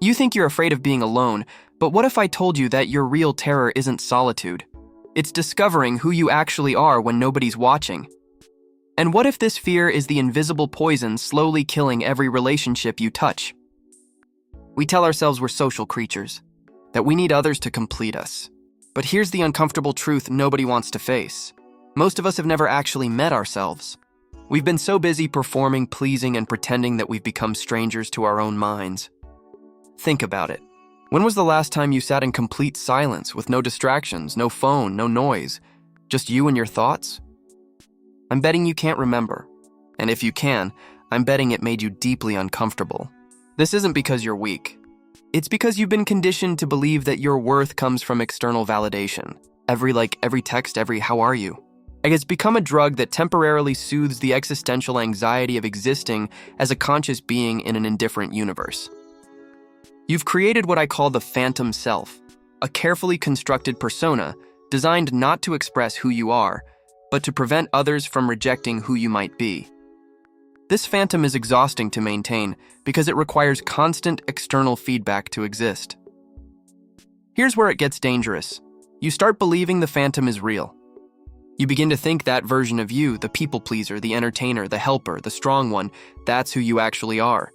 You think you're afraid of being alone, but what if I told you that your real terror isn't solitude? It's discovering who you actually are when nobody's watching. And what if this fear is the invisible poison slowly killing every relationship you touch? We tell ourselves we're social creatures, that we need others to complete us. But here's the uncomfortable truth nobody wants to face. Most of us have never actually met ourselves. We've been so busy performing, pleasing, and pretending that we've become strangers to our own minds. Think about it. When was the last time you sat in complete silence with no distractions, no phone, no noise, just you and your thoughts? I'm betting you can't remember. And if you can, I'm betting it made you deeply uncomfortable. This isn't because you're weak. It's because you've been conditioned to believe that your worth comes from external validation. Every text, every how are you? And it's become a drug that temporarily soothes the existential anxiety of existing as a conscious being in an indifferent universe. You've created what I call the phantom self, a carefully constructed persona designed not to express who you are, but to prevent others from rejecting who you might be. This phantom is exhausting to maintain because it requires constant external feedback to exist. Here's where it gets dangerous. You start believing the phantom is real. You begin to think that version of you, the people pleaser, the entertainer, the helper, the strong one, that's who you actually are.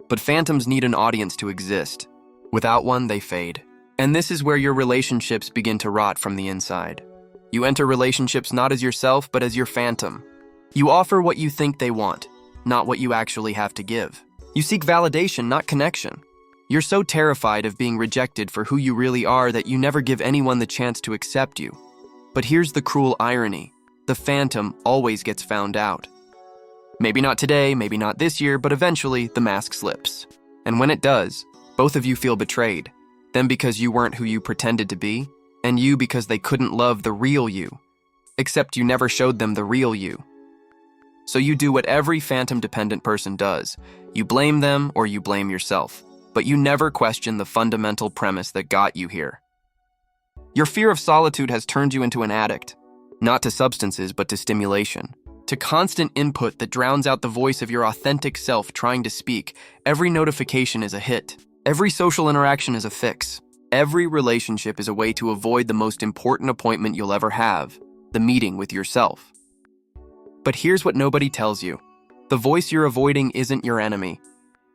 But phantoms need an audience to exist. Without one, they fade. And this is where your relationships begin to rot from the inside. You enter relationships not as yourself, but as your phantom. You offer what you think they want, not what you actually have to give. You seek validation, not connection. You're so terrified of being rejected for who you really are that you never give anyone the chance to accept you. But here's the cruel irony. The phantom always gets found out. Maybe not today, maybe not this year, but eventually the mask slips. And when it does, both of you feel betrayed. Them because you weren't who you pretended to be, and you because they couldn't love the real you. Except you never showed them the real you. So you do what every phantom-dependent person does. You blame them or you blame yourself. But you never question the fundamental premise that got you here. Your fear of solitude has turned you into an addict. Not to substances, but to stimulation. To constant input that drowns out the voice of your authentic self trying to speak. Every notification is a hit. Every social interaction is a fix. Every relationship is a way to avoid the most important appointment you'll ever have, the meeting with yourself. But here's what nobody tells you. The voice you're avoiding isn't your enemy.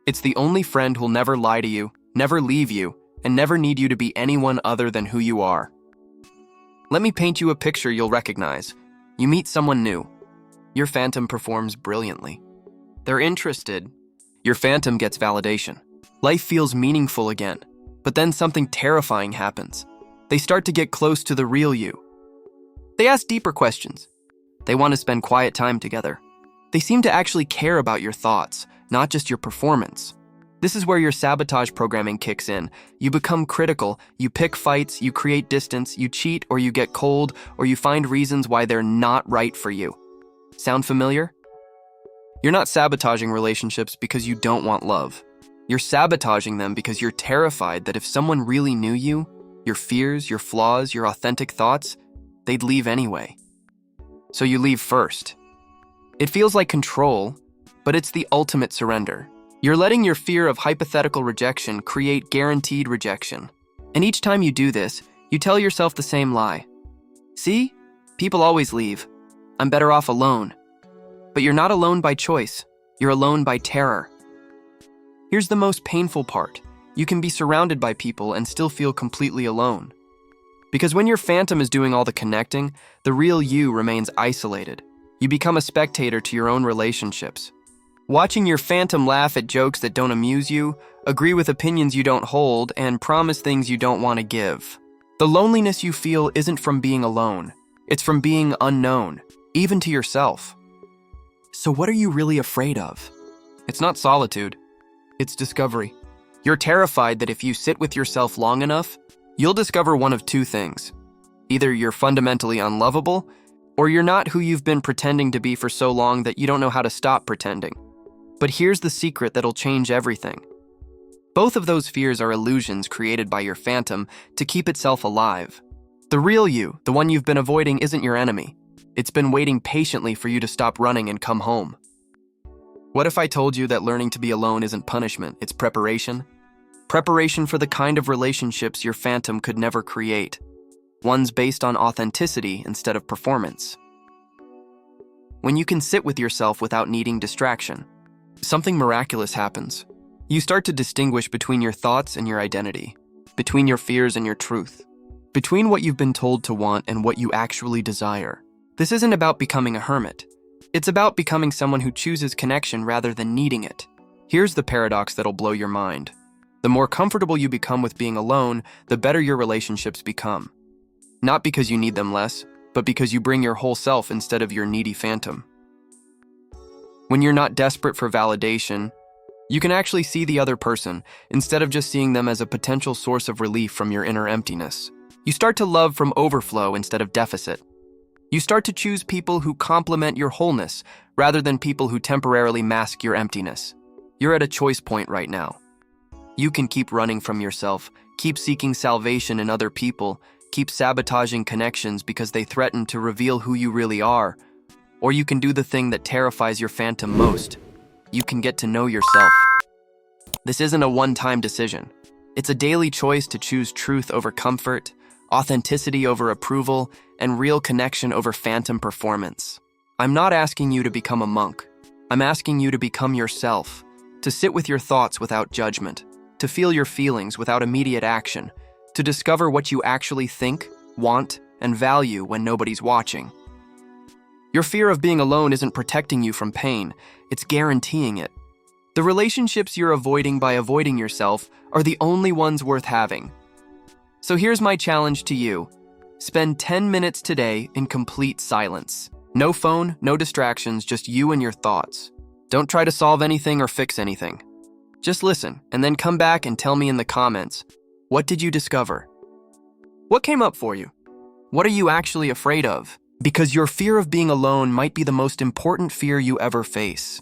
It's the only friend who'll never lie to you, never leave you, and never need you to be anyone other than who you are. Let me paint you a picture you'll recognize. You meet someone new. Your phantom performs brilliantly. They're interested. Your phantom gets validation. Life feels meaningful again. But then something terrifying happens. They start to get close to the real you. They ask deeper questions. They want to spend quiet time together. They seem to actually care about your thoughts, not just your performance. This is where your sabotage programming kicks in. You become critical, you pick fights, you create distance, you cheat or you get cold, or you find reasons why they're not right for you. Sound familiar? You're not sabotaging relationships because you don't want love. You're sabotaging them because you're terrified that if someone really knew you, your fears, your flaws, your authentic thoughts, they'd leave anyway. So you leave first. It feels like control, but it's the ultimate surrender. You're letting your fear of hypothetical rejection create guaranteed rejection. And each time you do this, you tell yourself the same lie. See? People always leave. I'm better off alone. But you're not alone by choice. You're alone by terror. Here's the most painful part. You can be surrounded by people and still feel completely alone. Because when your phantom is doing all the connecting, the real you remains isolated. You become a spectator to your own relationships. Watching your phantom laugh at jokes that don't amuse you, agree with opinions you don't hold, and promise things you don't want to give. The loneliness you feel isn't from being alone. It's from being unknown, even to yourself. So what are you really afraid of? It's not solitude. It's discovery. You're terrified that if you sit with yourself long enough, you'll discover one of two things. Either you're fundamentally unlovable, or you're not who you've been pretending to be for so long that you don't know how to stop pretending. But here's the secret that'll change everything. Both of those fears are illusions created by your phantom to keep itself alive. The real you, the one you've been avoiding, isn't your enemy. It's been waiting patiently for you to stop running and come home. What if I told you that learning to be alone isn't punishment, it's preparation? Preparation for the kind of relationships your phantom could never create. Ones based on authenticity instead of performance. When you can sit with yourself without needing distraction, something miraculous happens. You start to distinguish between your thoughts and your identity, between your fears and your truth, between what you've been told to want and what you actually desire. This isn't about becoming a hermit. It's about becoming someone who chooses connection rather than needing it. Here's the paradox that'll blow your mind. The more comfortable you become with being alone, the better your relationships become. Not because you need them less, but because you bring your whole self instead of your needy phantom. When you're not desperate for validation, you can actually see the other person instead of just seeing them as a potential source of relief from your inner emptiness. You start to love from overflow instead of deficit. You start to choose people who complement your wholeness rather than people who temporarily mask your emptiness. You're at a choice point right now. You can keep running from yourself, keep seeking salvation in other people, keep sabotaging connections because they threaten to reveal who you really are, or you can do the thing that terrifies your phantom most. You can get to know yourself. This isn't a one-time decision. It's a daily choice to choose truth over comfort, authenticity over approval, and real connection over phantom performance. I'm not asking you to become a monk. I'm asking you to become yourself, to sit with your thoughts without judgment, to feel your feelings without immediate action, to discover what you actually think, want, and value when nobody's watching. Your fear of being alone isn't protecting you from pain, it's guaranteeing it. The relationships you're avoiding by avoiding yourself are the only ones worth having. So here's my challenge to you. Spend 10 minutes today in complete silence. No phone, no distractions, just you and your thoughts. Don't try to solve anything or fix anything. Just listen, and then come back and tell me in the comments, what did you discover? What came up for you? What are you actually afraid of? Because your fear of being alone might be the most important fear you ever face.